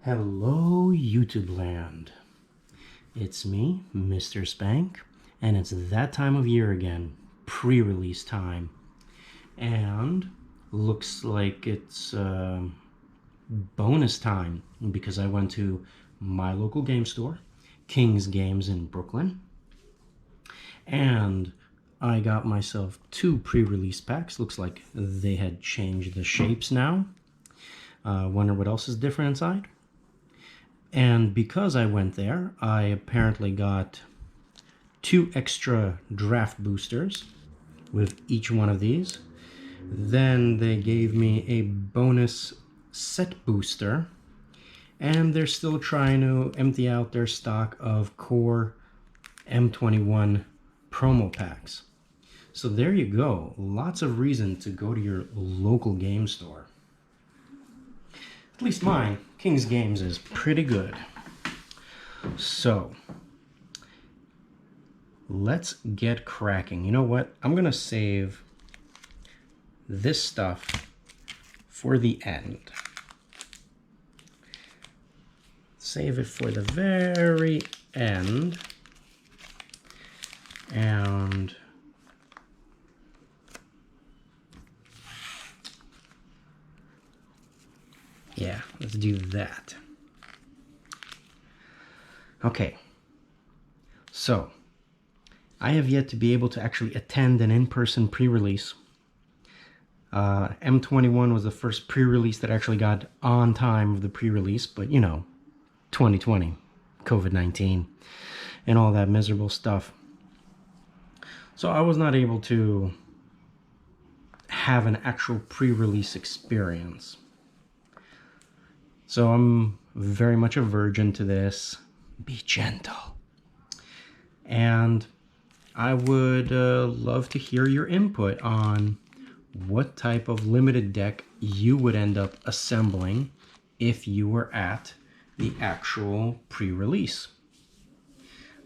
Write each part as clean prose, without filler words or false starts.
Hello, YouTube land. It's me, Mr. Spank, and it's that time of year again, pre-release time. And looks like it's bonus time because I went to my local game store, King's Games in Brooklyn, and I got myself 2 pre-release packs. Looks like they had changed the shapes now. Wonder what else is different inside? And because I went there, I apparently got 2 extra draft boosters with each one of these. Then they gave me a bonus set booster, and they're still trying to empty out their stock of core M21 promo packs. So there you go, lots of reason to go to your local game store. At least mine, King's Games, is pretty good. So, let's get cracking. You know what? I'm going to save this stuff for the end. Save it for the very end. And yeah, let's do that. Okay, so I have yet to be able to actually attend an in-person pre-release. M21 was the first pre-release that actually got on time of the pre-release, but you know, 2020, COVID-19, and all that miserable stuff. So I was not able to have an actual pre-release experience. So I'm very much a virgin to this. Be gentle. And I would love to hear your input on what type of limited deck you would end up assembling if you were at the actual pre-release.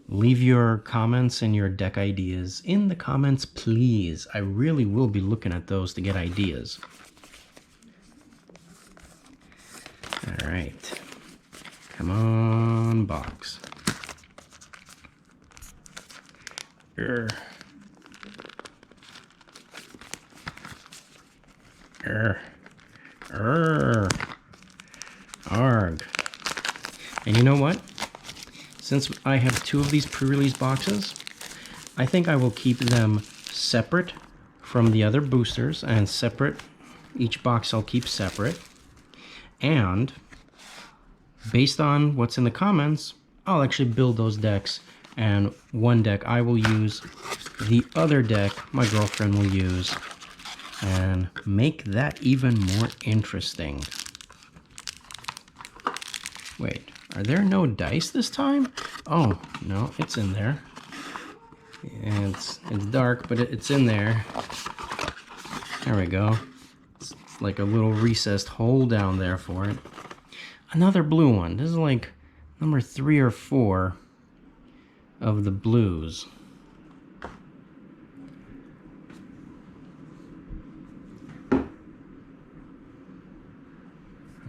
Leave your comments and your deck ideas in the comments, please. I really will be looking at those to get ideas. All right. Come on, box. Arg. And you know what? Since I have 2 of these pre-release boxes, I think I will keep them separate from the other boosters, and separate. Each box I'll keep separate. And based on what's in the comments, I'll actually build those decks, and one deck I will use, the other deck my girlfriend will use, and make that even more interesting. Wait, are there no dice this time? Oh, no, it's in there. And it's dark, but it's in there. There we go. It's like a little recessed hole down there for it. Another blue one. This is like number 3 or 4 of the blues.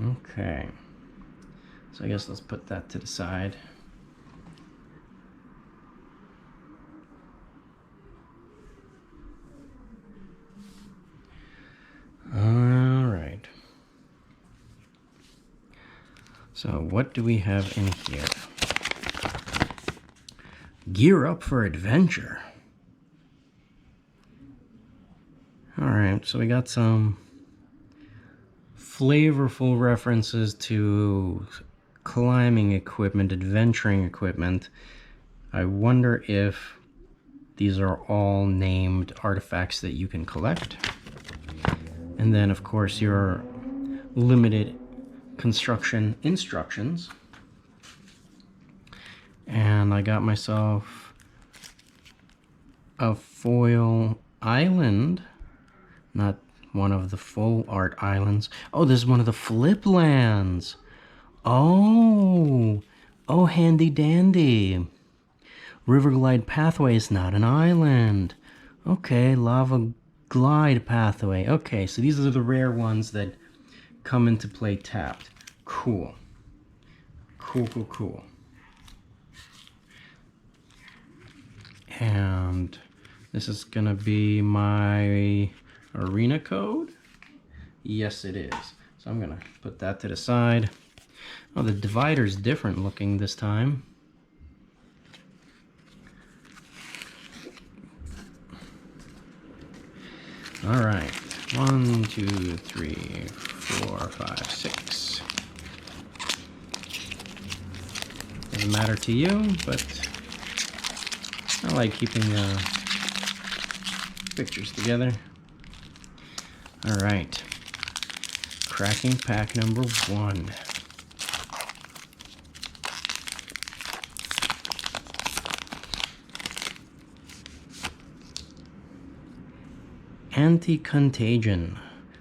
Okay. So I guess let's put that to the side. All right. So what do we have in here? Gear up for adventure. All right, so we got some flavorful references to climbing equipment, adventuring equipment. I wonder if these are all named artifacts that you can collect. And then, of course, your limited construction instructions. And I got myself a foil island, not one of the full art islands. Oh, this is one of the flip lands. Oh, handy dandy. Riverglide pathway is not an island. Okay, lava glide pathway. Okay, so these are the rare ones that come into play tapped. Cool. Cool, cool, cool. And this is gonna be my arena code. Yes, it is. So I'm gonna put that to the side. Oh, the divider's different looking this time. All right, 1, 2, 3, 4, 5, 6. Doesn't matter to you, but I like keeping pictures together. All right, cracking pack number 1. Anti-Contagion.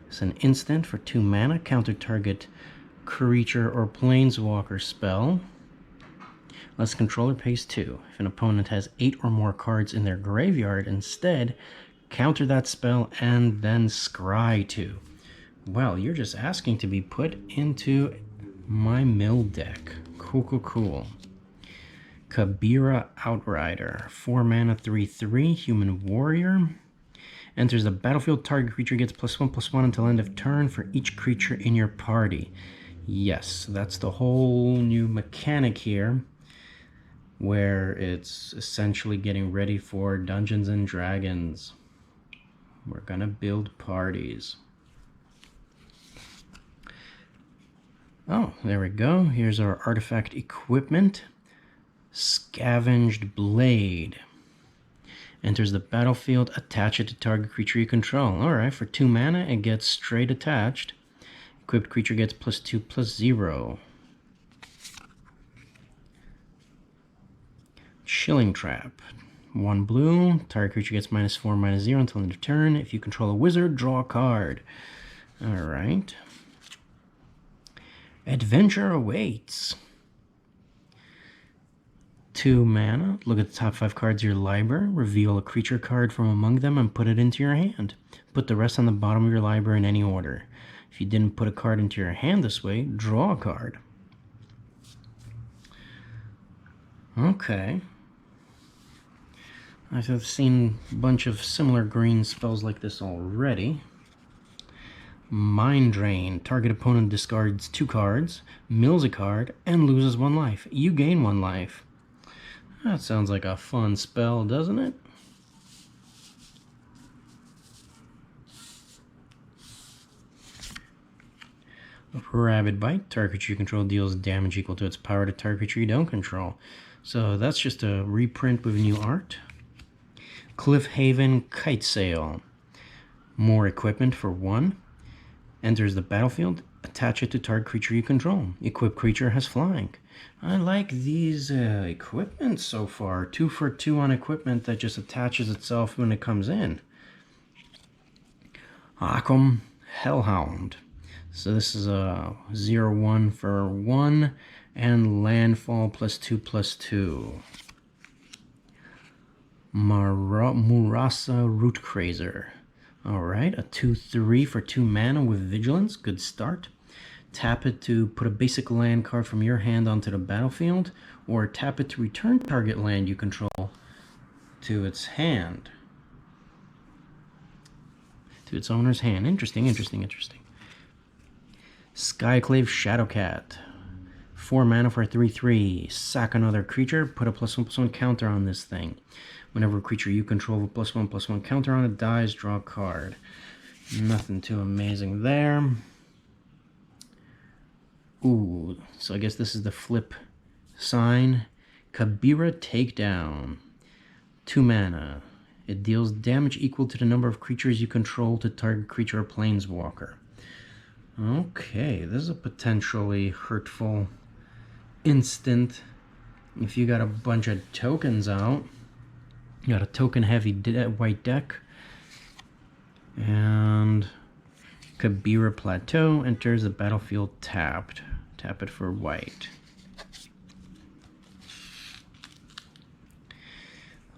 It's an instant for 2 mana, counter target creature or planeswalker spell. Unless the controller pays 2. If an opponent has 8 or more cards in their graveyard, instead, counter that spell and then scry 2. Well, you're just asking to be put into my mill deck. Cool, cool, cool. Kabira Outrider. 4 mana, 3/3, human warrior. Enters the battlefield, target creature gets +1/+1 until end of turn for each creature in your party. Yes, that's the whole new mechanic here, where it's essentially getting ready for Dungeons and Dragons. We're gonna build parties. Oh, there we go. Here's our artifact equipment. Scavenged Blade. Enters the battlefield, attach it to target creature you control. Alright, for 2 mana, it gets straight attached. Equipped creature gets +2/+0. Chilling Trap. 1 blue, target creature gets -4/-0 until end of turn. If you control a wizard, draw a card. Alright. Adventure Awaits. 2 mana, look at the top 5 cards of your library, reveal a creature card from among them and put it into your hand. Put the rest on the bottom of your library in any order. If you didn't put a card into your hand this way, draw a card. Okay. I've seen a bunch of similar green spells like this already. Mind Drain. Target opponent discards 2 cards, mills a card, and loses 1 life. You gain 1 life. That sounds like a fun spell, doesn't it? Rabid Bite. Target creature you control deals damage equal to its power to target creature you don't control. So that's just a reprint with new art. Cliff Haven Kite Sail. More equipment for 1. Enters the battlefield, attach it to target creature you control. Equipped creature has flying. I like these equipment so far. 2 for 2 on equipment that just attaches itself when it comes in. Akum Hellhound. So this is a 0/1 for 1 and landfall +2/+2. Murasa Rootcrazer. Alright, a 2/3 for 2 mana with vigilance. Good start. Tap it to put a basic land card from your hand onto the battlefield, or tap it to return target land you control to its hand. To its owner's hand. Interesting, interesting, interesting. Skyclave Shadowcat. 4 mana for a 3/3. Sack another creature, put a +1/+1 counter on this thing. Whenever a creature you control with +1/+1 counter on it dies, draw a card. Nothing too amazing there. Ooh, so I guess this is the flip sign. Kabira Takedown. 2 mana. It deals damage equal to the number of creatures you control to target creature or planeswalker. Okay, this is a potentially hurtful instant. If you got a bunch of tokens out, you got a token heavy white deck, and Kabira Plateau enters the battlefield tapped. Tap it for white.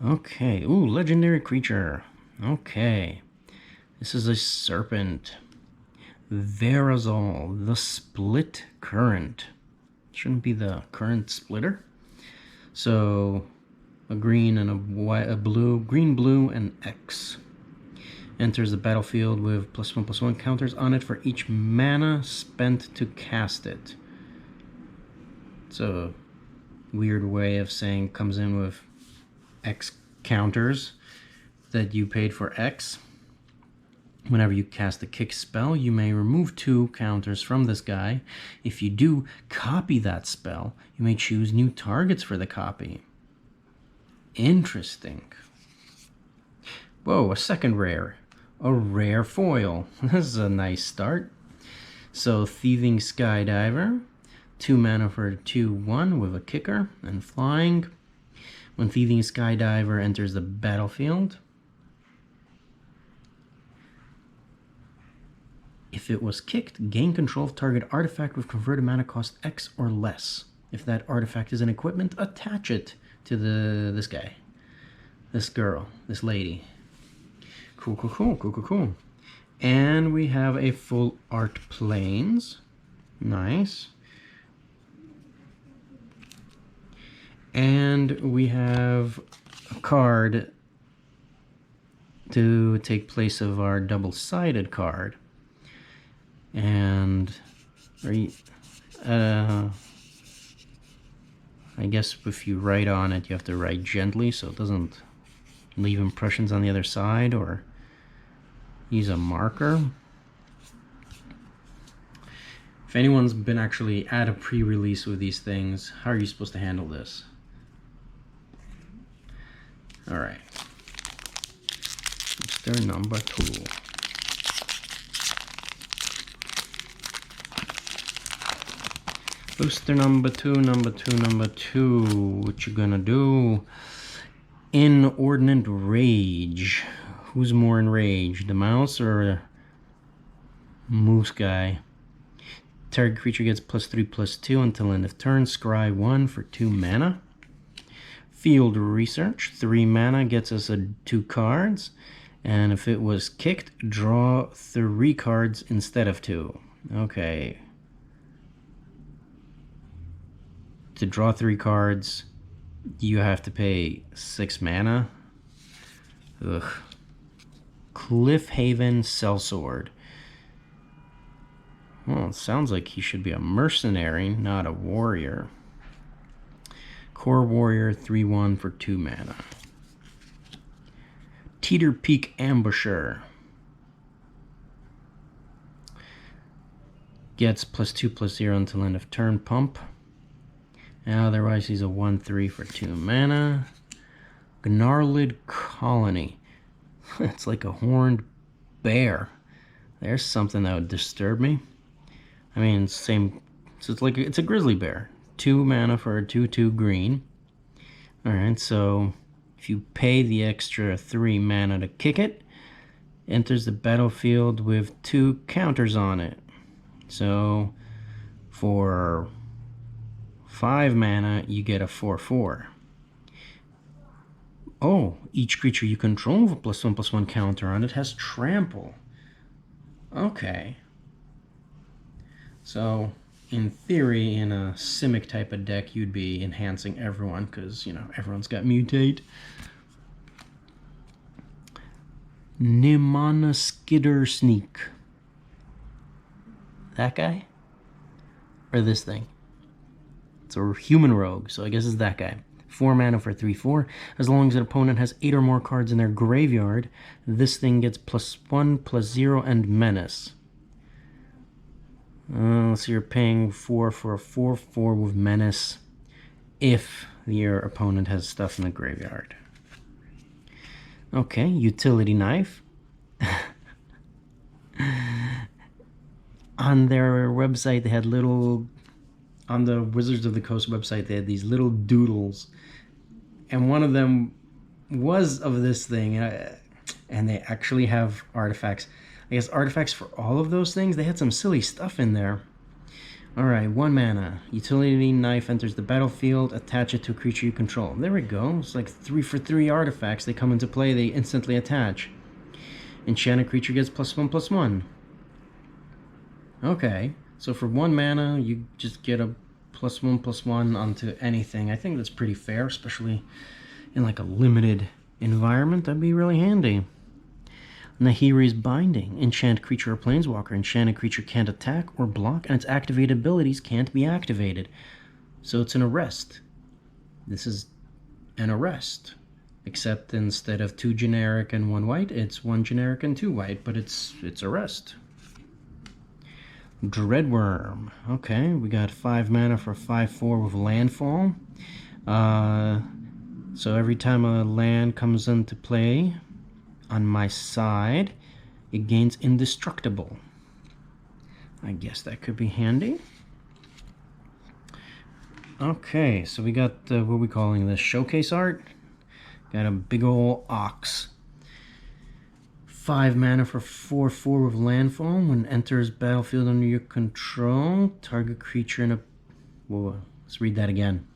Okay, ooh, legendary creature. Okay, this is a serpent. Verazol, the Split Current. Shouldn't be the current splitter. So a green and a white, a blue, green, blue, and X. Enters the battlefield with +1/+1 counters on it for each mana spent to cast it. It's a weird way of saying comes in with X counters that you paid for X. Whenever you cast a kick spell, you may remove 2 counters from this guy. If you do copy that spell, you may choose new targets for the copy. Interesting. Whoa, a second rare. A rare foil. This is a nice start. So, Thieving Skydiver. 2 mana for 2/1 with a kicker and flying. When Thieving Skydiver enters the battlefield, if it was kicked, gain control of target artifact with converted mana cost X or less. If that artifact is an equipment, attach it to this guy, this girl, this lady. Cool. And we have a full art planes. Nice. And we have a card to take place of our double-sided card. And I guess if you write on it, you have to write gently so it doesn't leave impressions on the other side, or use a marker. If anyone's been actually at a pre-release with these things, how are you supposed to handle this? Alright. Booster number 2. Booster number two. What you gonna do? Inordinate Rage. Who's more enraged, the mouse or the moose guy? Target creature gets +3/+2 until end of turn. Scry 1 for 2 mana. Field Research. 3 mana gets us 2 cards. And if it was kicked, draw 3 cards instead of 2. Okay. To draw 3 cards, you have to pay 6 mana. Ugh. Cliffhaven Sellsword. Well, it sounds like he should be a mercenary, not a warrior. Core Warrior 3/1 for 2 mana. Teeter Peak Ambusher. Gets +2/+0 until end of turn. Pump. Otherwise, he's a 1/3 for 2 mana. Gnarled Colony. It's like a horned bear. There's something that would disturb me. I mean, same. So it's a grizzly bear. 2 mana for a 2/2 green. Alright, so if you pay the extra 3 mana to kick it, enters the battlefield with 2 counters on it. So for 5 mana, you get a 4/4. Oh, each creature you control with a +1/+1 counter on it has trample. Okay. So, in theory, in a Simic type of deck, you'd be enhancing everyone, because, you know, everyone's got Mutate. Nimana Skidder Sneak. That guy? Or this thing? It's a human rogue, so I guess it's that guy. 4 mana for 3/4. As long as an opponent has 8 or more cards in their graveyard, this thing gets +1/+0 and menace. So you're paying 4 for a 4/4 with menace if your opponent has stuff in the graveyard. Okay, Utility Knife. On their website, they had little... On the Wizards of the Coast website, they had these little doodles. And one of them was of this thing. And they actually have artifacts. I guess artifacts for all of those things. They had some silly stuff in there. Alright, 1 mana. Utility Knife enters the battlefield. Attach it to a creature you control. There we go. It's like 3 for 3 artifacts. They come into play. They instantly attach. Enchanted creature gets +1/+1. Okay. So for 1 mana, you just get a +1/+1 onto anything. I think that's pretty fair, especially in like a limited environment. That'd be really handy. Nahiri's Binding. Enchant creature or planeswalker. Enchanted creature can't attack or block, and its activated abilities can't be activated. So it's an arrest. This is an arrest. Except instead of 2 generic and 1 white, it's 1 generic and 2 white, but it's arrest. Dreadworm. Okay, we got 5 mana for 5/4 with landfall. So every time a land comes into play on my side, it gains indestructible. I guess that could be handy. Okay, so we got, what are we calling this? Showcase art? Got a big ol' ox. 5 mana for 4/4 with landfall. When it enters battlefield under your control, target creature in a... Whoa, let's read that again.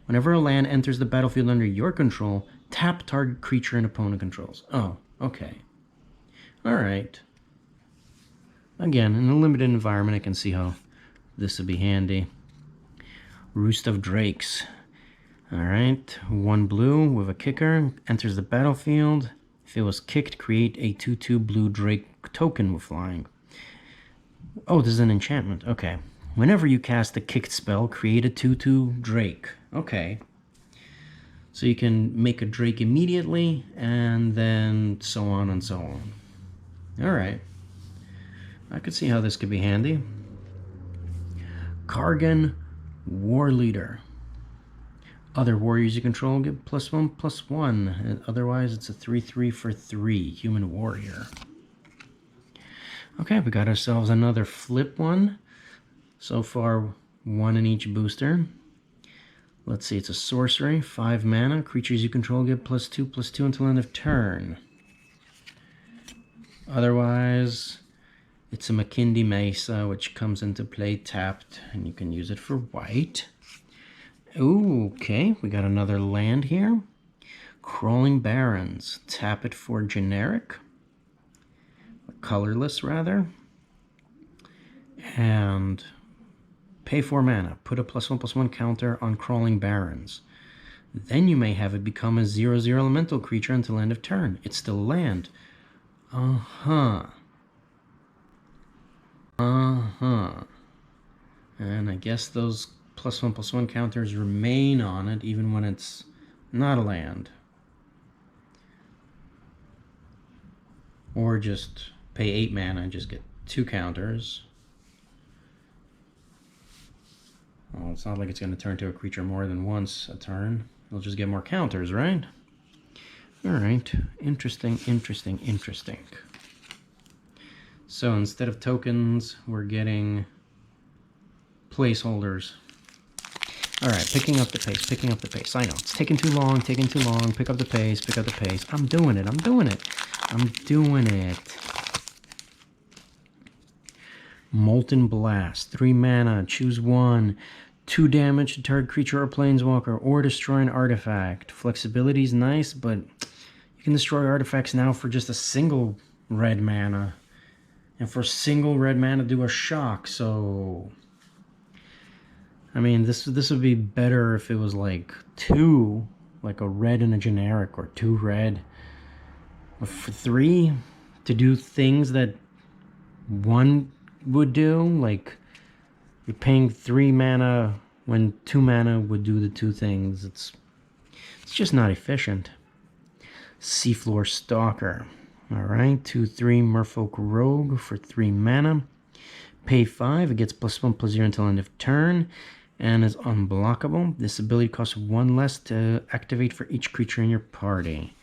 Whenever a land enters the battlefield under your control, tap target creature and opponent controls. Oh, okay. Alright. Again, in a limited environment, I can see how this would be handy. Roost of Drakes. Alright, 1 blue with a kicker. Enters the battlefield. If it was kicked, create a 2/2 blue Drake token with flying. Oh, this is an enchantment. Okay. Whenever you cast a kicked spell, create a 2/2 Drake. Okay. So you can make a Drake immediately, and then so on and so on. Alright. I could see how this could be handy. Kargan, War Leader. Other warriors you control get +1/+1. Otherwise, it's a 3/3 for 3 human warrior. Okay, we got ourselves another flip one. So far, 1 in each booster. Let's see, it's a sorcery, 5 mana. Creatures you control get +2/+2 until end of turn. Otherwise, it's a Makindi Mesa, which comes into play tapped, and you can use it for white. Ooh, okay, we got another land here. Crawling Barrens. Tap it for generic. Colorless, rather. And pay 4 mana. Put a +1/+1 counter on Crawling Barrens. Then you may have it become a 0/0 elemental creature until end of turn. It's still land. Uh-huh. And I guess those +1/+1 counters remain on it even when it's not a land. Or just pay 8 mana and just get 2 counters. Well, it's not like it's going to turn to a creature more than once a turn. It'll just get more counters, right? Alright, interesting. So instead of tokens, we're getting placeholders. Alright, picking up the pace. I know, it's taking too long. Pick up the pace. I'm doing it. Molten Blast. 3 mana, choose 1. 2 damage to target creature or planeswalker, or destroy an artifact. Flexibility's nice, but you can destroy artifacts now for just a single red mana. And for single red mana, do a shock, so... I mean, this would be better if it was like 2, like a red and a generic, or 2 red. But for 3, to do things that 1 would do, like you're paying 3 mana when 2 mana would do the 2 things. It's just not efficient. Seafloor Stalker. Alright, 2/3 Merfolk Rogue for 3 mana. Pay 5, it gets +1/+0 until end of turn, and is unblockable. This ability costs 1 less to activate for each creature in your party.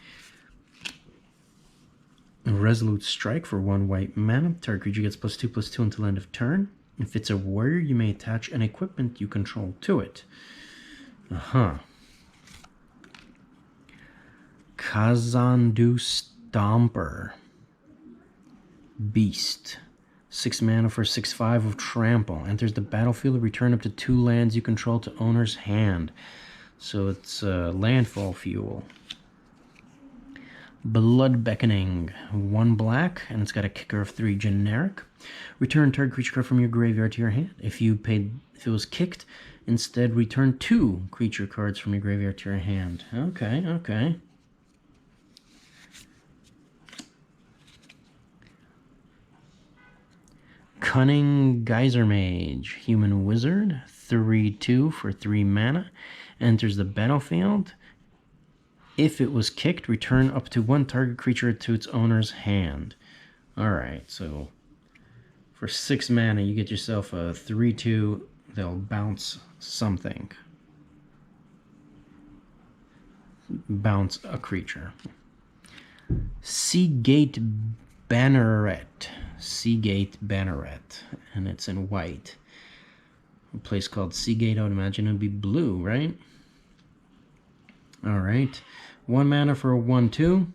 A Resolute Strike for 1 white mana. Target creature gets +2/+2 until end of turn. If it's a warrior, you may attach an equipment you control to it. Kazandu Stomper. Beast. 6 mana for 6/5 of Trample. Enters the battlefield, return up to 2 lands you control to owner's hand. So it's landfall fuel. Blood Beckoning. 1 black, and it's got a kicker of 3 generic. Return target creature card from your graveyard to your hand. If it was kicked, instead return 2 creature cards from your graveyard to your hand. Okay, okay. Cunning Geyser Mage. Human Wizard. 3/2 for 3 mana. Enters the battlefield. If it was kicked, return up to 1 target creature to its owner's hand. Alright, so for 6 mana, you get yourself a 3/2. They'll bounce something. Bounce a creature. Seagate Banneret. Seagate Banneret. And it's in white. A place called Seagate, I would imagine it would be blue, right? Alright. 1 mana for a 1/2.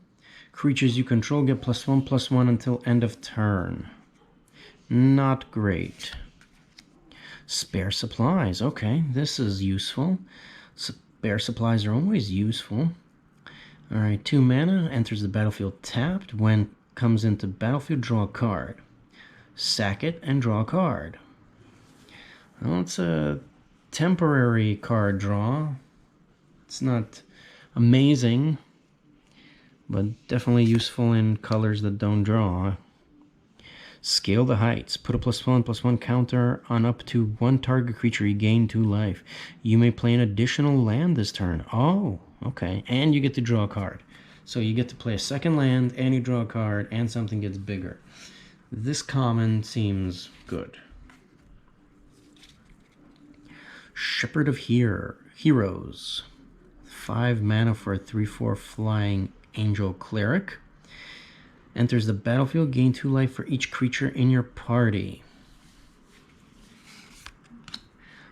Creatures you control get +1/+1 until end of turn. Not great. Spare supplies. Okay, this is useful. Spare supplies are always useful. Alright, 2 mana. Enters the battlefield tapped. When comes into battlefield, draw a card. Sack it and draw a card. Well, it's a temporary card draw. It's not amazing, but definitely useful in colors that don't draw. Scale the Heights. Put a +1/+1 counter on up to 1 target creature. You gain 2 life. You may play an additional land this turn. Oh, okay. And you get to draw a card. So you get to play a second land, and you draw a card, and something gets bigger. This common seems good. Shepherd of Heroes. 5 mana for a 3/4 flying angel cleric. Enters the battlefield, gain 2 life for each creature in your party.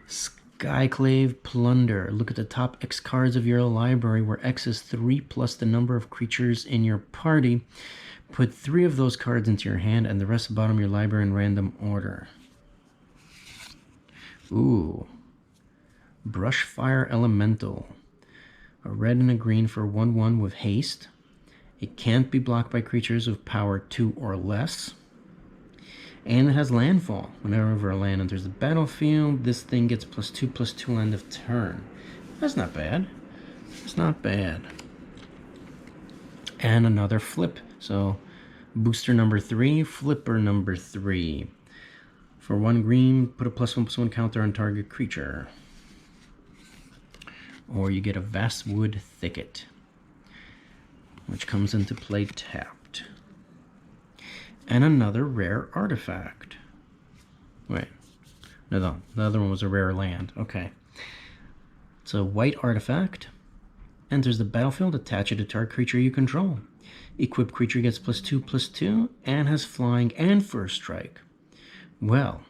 Skyclave Plunder. Look at the top X cards of your library, where X is 3 plus the number of creatures in your party. Put 3 of those cards into your hand and the rest bottom of your library in random order. Ooh. Brushfire Elemental. A red and a green for 1/1 with haste. It can't be blocked by creatures with power 2 or less. And it has landfall. Whenever a land enters the battlefield, this thing gets +2/+2 end of turn. That's not bad. That's not bad. And another flip. So booster number 3, flipper number 3. For 1 green, put a +1/+1 counter on target creature. Or you get a Vastwood Thicket, which comes into play tapped. And another rare artifact. Wait. No, the other one was a rare land. Okay. It's a white artifact. Enters the battlefield, attach it to target creature you control. Equipped creature gets +2/+2 and has flying and first strike. Well,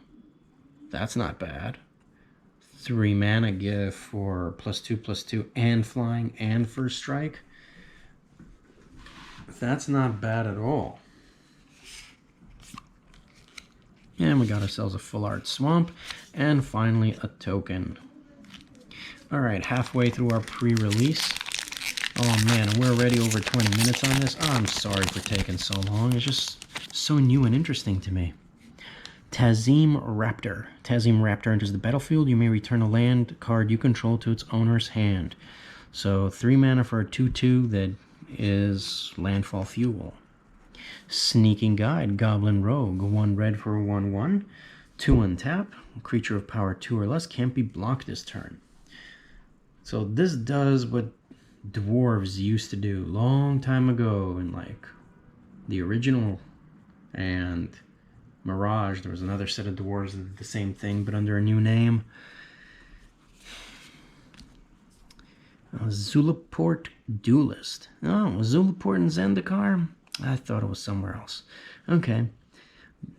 that's not bad. 3 mana give for +2/+2 and flying and first strike. That's not bad at all. And we got ourselves a full art swamp, and finally a token. Alright, halfway through our pre-release. Oh man, we're already over 20 minutes on this. I'm sorry for taking so long. It's just so new and interesting to me. Tazim Raptor. Tazim Raptor enters the battlefield. You may return a land card you control to its owner's hand. So 3 mana for a 2/2 that is landfall fuel. Sneaking Guide. Goblin Rogue. 1 red for a 1/1. 2 untap. Creature of power 2 or less can't be blocked this turn. So this does what dwarves used to do long time ago in like the original and Mirage. There was another set of dwarves that did the same thing but under a new name. Zulaport Duelist. Oh, Zulaport and Zendikar? I thought it was somewhere else. Okay.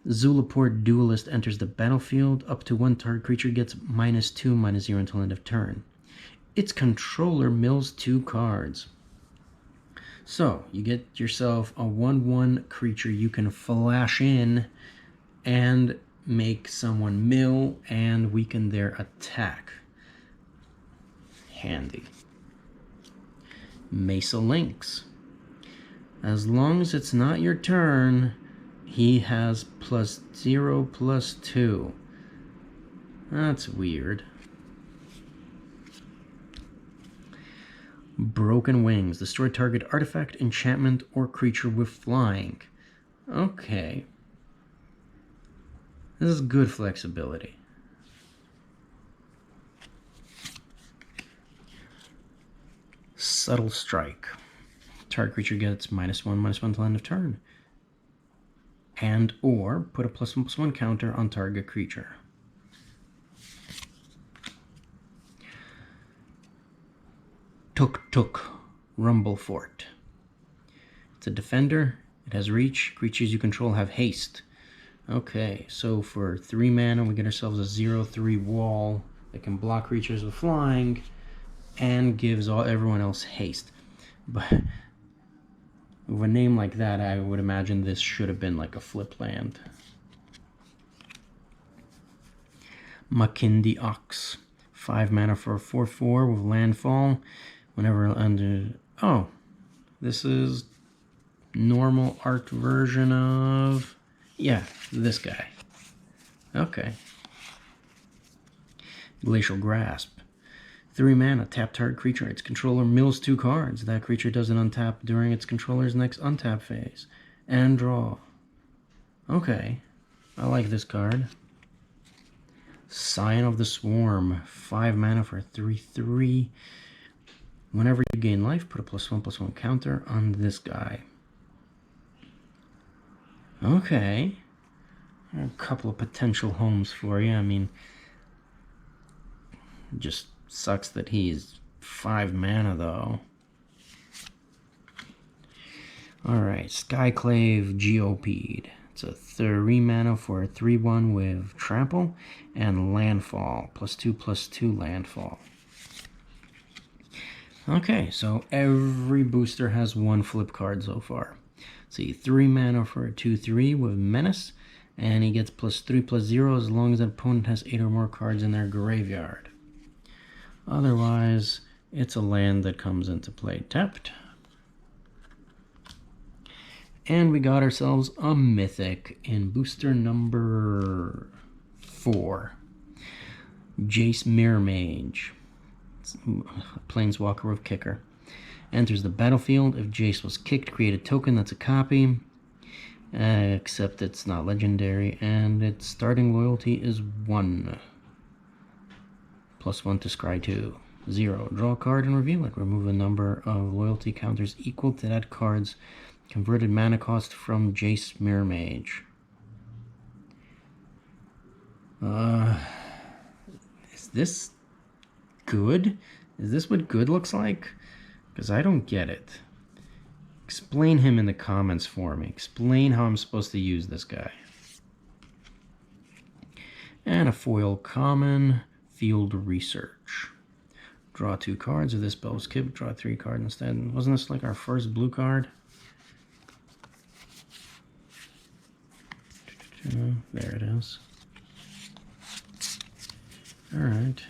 Zulaport Duelist enters the battlefield. Up to 1 target creature gets -2/-0 until end of turn. Its controller mills 2 cards. So, you get yourself a 1/1 creature you can flash in and make someone mill and weaken their attack. Handy. Mesa Lynx. As long as it's not your turn, he has +0/+2. That's weird. Broken Wings. Destroy target artifact, enchantment, or creature with flying. Okay. This is good flexibility. Subtle Strike. Target creature gets -1/-1 till end of turn. And or put a +1/+1 counter on target creature. Tuk Rumble Fort. It's a defender. It has reach. Creatures you control have haste. Okay, so for 3 mana, we get ourselves a 0/3 wall that can block creatures with flying and gives everyone else haste. But with a name like that, I would imagine this should have been like a flip land. Makindi Ox. 5 mana for a 4/4 with landfall. Whenever under... Oh, this is normal art version of... Yeah, this guy. Okay. Glacial Grasp. 3 mana, tap target creature. Its controller mills 2 cards. That creature doesn't untap during its controller's next untap phase. And draw. Okay. I like this card. Scion of the Swarm. 5 mana for a 3/3. Whenever you gain life, put a +1/+1 counter on this guy. Okay. A couple of potential homes for you. I mean, it just sucks that he's 5 mana, though. Alright, Skyclave Geopede. It's a 3 mana for a 3/1 with trample and landfall. +2/+2 landfall. Okay, so every booster has 1 flip card so far. See, 3 mana for a 2/3 with menace, and he gets +3/+0 as long as the opponent has 8 or more cards in their graveyard. Otherwise, it's a land that comes into play tapped. And we got ourselves a mythic in booster number 4. Jace Mirror Mage. Planeswalker with kicker. Enters the battlefield. If Jace was kicked, create a token that's a copy. Except it's not legendary. And its starting loyalty is 1. +1 to scry 2. 0. Draw a card and reveal it. Remove a number of loyalty counters equal to that card's converted mana cost from Jace Mirror Mage. Is this good? Is this what good looks like? Because I don't get it. Explain him in the comments for me. Explain how I'm supposed to use this guy. And a foil common, Field Research. Draw 2 cards. If this spell was skipped, draw 3 cards instead. Wasn't this like our first blue card? There it is. Alright.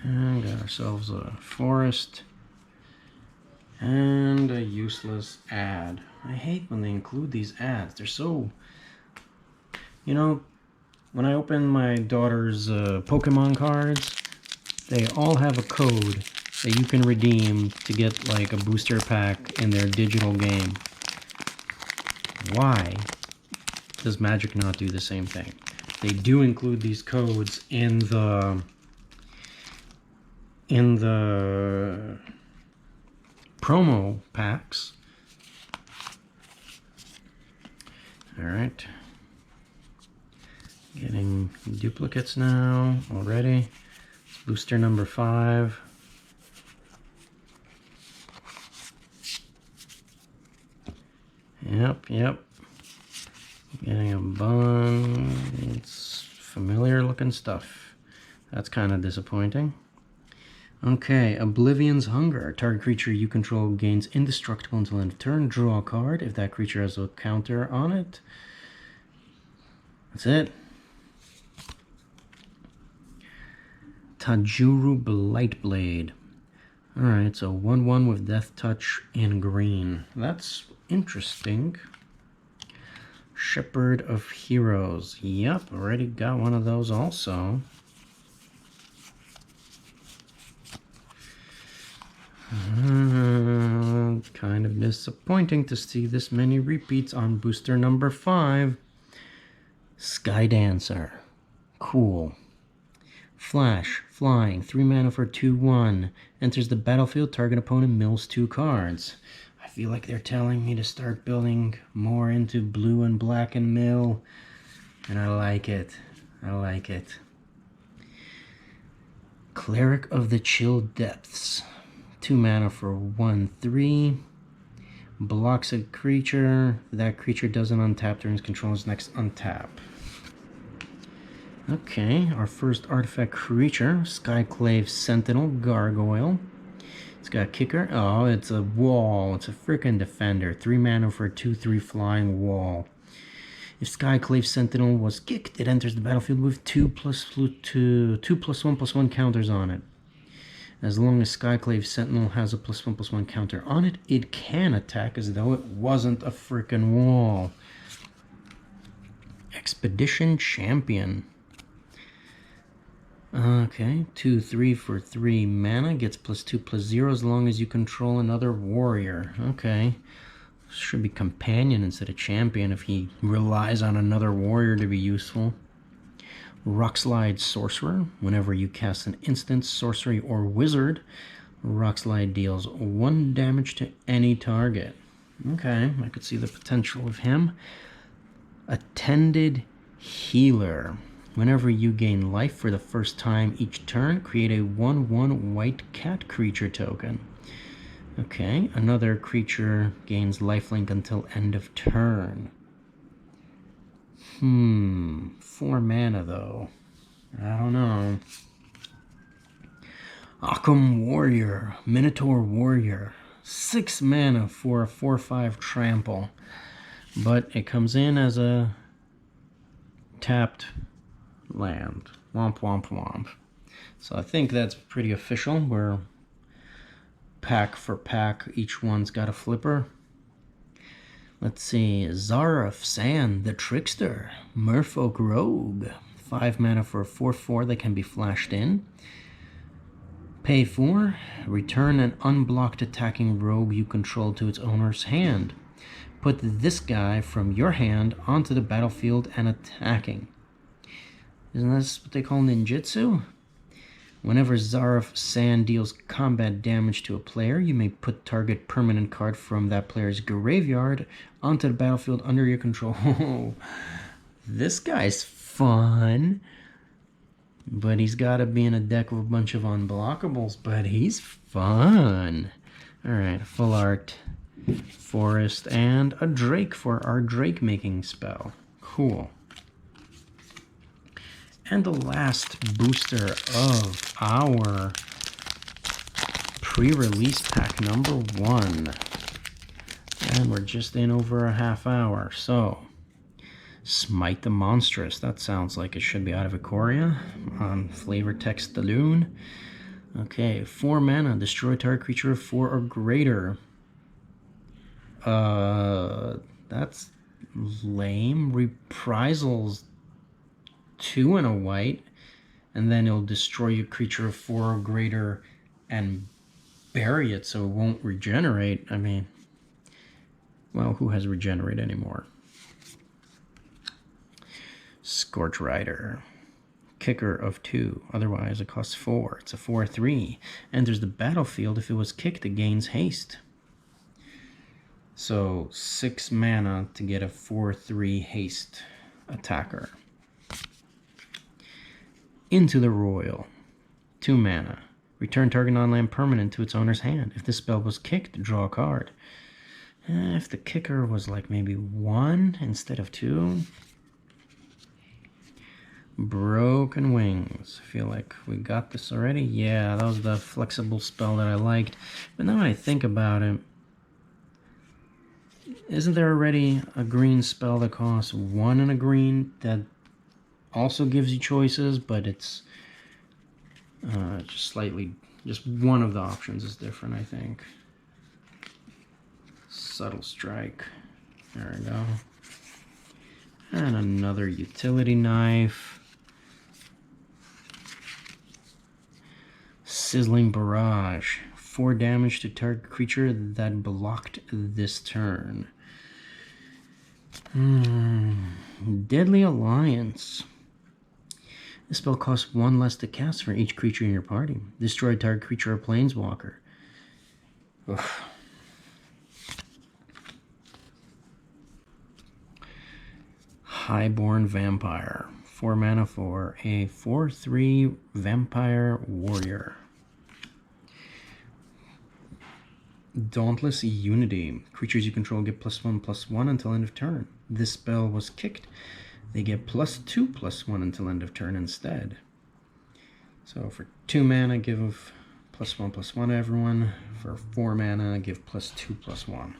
And got ourselves a forest. And a useless ad. I hate when they include these ads. They're so... You know, when I open my daughter's Pokemon cards, they all have a code that you can redeem to get like a booster pack in their digital game. Why does Magic not do the same thing? They do include these codes in the promo packs. All right. Getting duplicates now already. It's booster number 5. Yep. Getting a bunch. It's familiar looking stuff. That's kind of disappointing. Okay, Oblivion's Hunger. Target creature you control gains indestructible until end of turn. Draw a card if that creature has a counter on it. That's it. Tajuru Blightblade. Alright, so 1/1 with Death Touch in green. That's interesting. Shepherd of Heroes. Yep, already got one of those also. Kind of disappointing to see this many repeats on booster number 5. Sky Dancer. Cool. Flash, flying, 3 mana for 2/1. Enters the battlefield, target opponent mills 2 cards. I feel like they're telling me to start building more into blue and black and mill. And I like it. I like it. Cleric of the Chill Depths. 2 mana for 1/3. Blocks a creature. That creature doesn't untap during its controller's next untap. Okay, our first artifact creature, Skyclave Sentinel Gargoyle. It's got a kicker. Oh, it's a wall. It's a freaking defender. 3 mana for a 2/3 flying wall. If Skyclave Sentinel was kicked, it enters the battlefield with 2/1/1 counters on it. As long as Skyclave Sentinel has a +1/+1 counter on it, it can attack as though it wasn't a freaking wall. Expedition Champion. Okay, 2/3 for 3 mana, gets +2/+0 as long as you control another warrior. Okay, should be companion instead of champion if he relies on another warrior to be useful. Rockslide Sorcerer. Whenever you cast an instant, sorcery, or wizard, Rockslide deals 1 damage to any target. Okay, I could see the potential of him. Attended Healer. Whenever you gain life for the first time each turn, create a 1/1 white cat creature token. Okay, another creature gains lifelink until end of turn. 4 mana though. I don't know. Occam Warrior, Minotaur Warrior. 6 mana for a 4/5 trample. But it comes in as a tapped land. Womp womp womp. So I think that's pretty official, where pack for pack each one's got a flipper. Let's see, Zareth Sand the Trickster, Merfolk Rogue. 5 mana for a 4/4 that can be flashed in. Pay 4, return an unblocked attacking rogue you control to its owner's hand. Put this guy from your hand onto the battlefield and attacking. Isn't that what they call ninjutsu? Whenever Zareth Sand deals combat damage to a player, you may put target permanent card from that player's graveyard onto the battlefield under your control. This guy's fun. But he's got to be in a deck with a bunch of unblockables, but he's fun. Alright, full art, forest, and a drake for our drake making spell. Cool. And the last booster of our pre-release pack number 1. And we're just in over a half hour. So, Smite the Monstrous. That sounds like it should be out of Ikoria. On flavor text Daloon. Okay, 4 mana. Destroy target creature of 4 or greater. That's lame. Reprisals 2 and a white, and then it'll destroy your creature of 4 or greater and bury it so it won't regenerate. I mean, well, who has regenerate anymore? Scorch Rider. Kicker of 2, otherwise it costs 4. It's a 4/3. Enters the battlefield. If it was kicked, it gains haste. So 6 mana to get a 4/3 haste attacker. Into the Royal. 2 mana. Return target non-land permanent to its owner's hand. If this spell was kicked, draw a card. If the kicker was like maybe 1 instead of 2. Broken Wings. I feel like we got this already. Yeah, that was the flexible spell that I liked. But now when I think about it, isn't there already a green spell that costs 1 and a green that also gives you choices, but it's just slightly Just one of the options is different, I think. Subtle Strike. There we go. And another utility knife. Sizzling Barrage. 4 damage to target creature that blocked this turn. Deadly Alliance. This spell costs 1 less to cast for each creature in your party. Destroy target creature or planeswalker. Oof. Highborn Vampire. 4 mana for a 4/3 Vampire Warrior. Dauntless Unity. Creatures you control get +1/+1 until end of turn. This spell was kicked. They get +2/+1 until end of turn instead. So for 2 mana, give +1/+1 to everyone. For 4 mana, give +2/+1.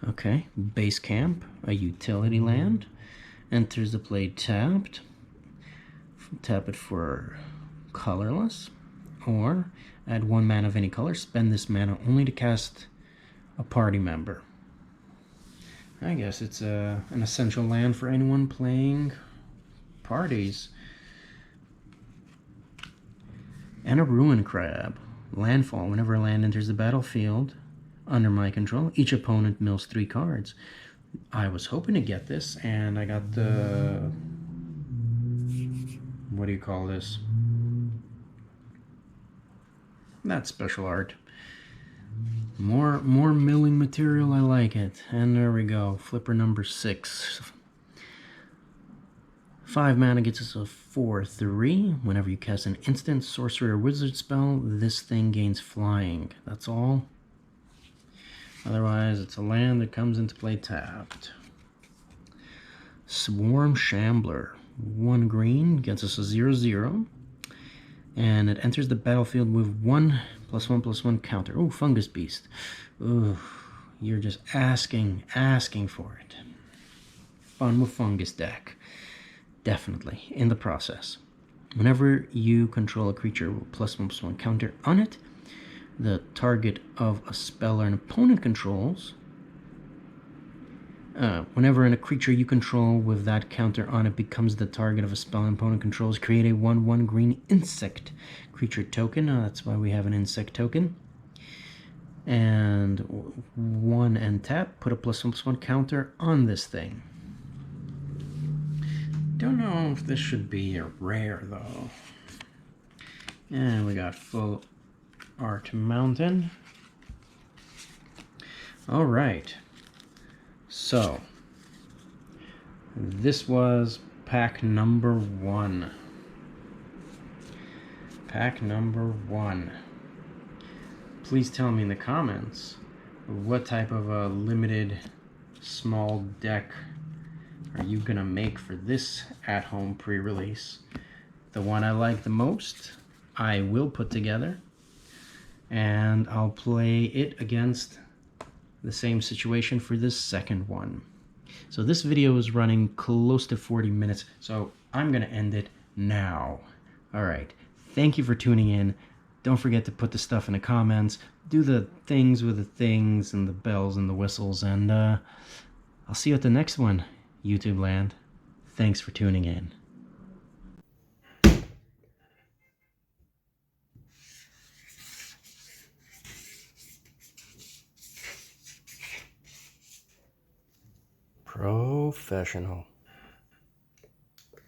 Okay, Base Camp, a utility land. Enters the play tapped. Tap it for colorless. Or add 1 mana of any color. Spend this mana only to cast a party member. I guess it's an essential land for anyone playing parties. And a Ruin Crab. Landfall. Whenever a land enters the battlefield under my control, each opponent mills 3 cards. I was hoping to get this, and I got the... what do you call this? That special art. More milling material, I like it. And there we go, flipper number 6. 5 mana gets us a 4/3. Whenever you cast an instant, sorcery, or wizard spell, this thing gains flying. That's all. Otherwise, it's a land that comes into play tapped. Swarm Shambler. 1 green, gets us a 0/0. And it enters the battlefield with 1 +1/+1 counter. Oh, Fungus Beast. Ooh, you're just asking for it. Fun with Fungus deck. Definitely, in the process. Whenever you control a creature with +1/+1 counter on it, the target of a spell or an opponent controls, whenever a creature you control with that counter on it becomes the target of a spell an opponent controls, create a 1/1 green insect creature token. That's why we have an insect token. And 1 and tap, put a +1/+1 counter on this thing. Don't know if this should be a rare though. And we got Full Art Mountain. All right. So, this was pack number 1. Pack number 1. Please tell me in the comments what type of a limited small deck are you gonna make for this at-home pre-release. The one I like the most, I will put together, and I'll play it against the same situation for this second one. So this video is running close to 40 minutes, so I'm gonna end it now. All right, thank you for tuning in. Don't forget to put the stuff in the comments, do the things with the things and the bells and the whistles, and I'll see you at the next one, YouTube land. Thanks for tuning in. Professional.